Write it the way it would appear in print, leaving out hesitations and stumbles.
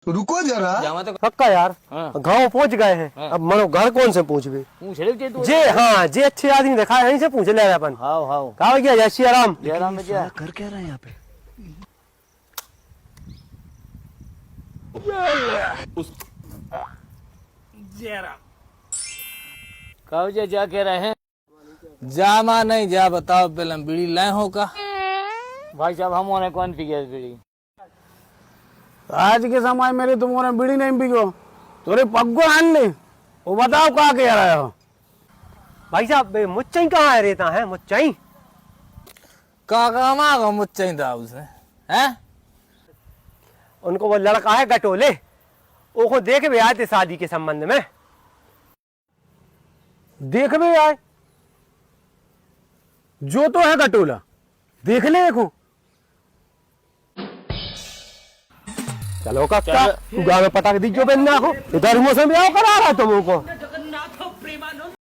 रुको जरा। पक्का यार गाँव पहुंच गए हैं। अब मनो घर कौन से पूछ भी जे हाँ जे अच्छे आदमी देखा यहीं से पूछ ले अपन। कहा गया जय श्री राम। कर क्या रहे हैं यहाँ पे? क्या कह रहे हैं? जामा नहीं जा बताओ पहले बीड़ी लाए हो का? भाई साहब हम कौन पी गया बीड़ी? आज के समय मेरे तुमने बीड़ी नहीं पीगो तोरे पग्गो आन ले वो बताओ कहा कह रहे हो? भाई साहब मुच्चाई कहाँ है रहता है मुच्चाई? का मुच्चाई था उसने हैं? उनको वो लड़का है गटोले वो को देख भी आए थे शादी के संबंध में। देख भी आए जो तो है गटोला देख ले देखो। चलो काका तू गाँव में पटाख दीजो पहनना हो इधर मौसम भी आओ करा रहा तुम को।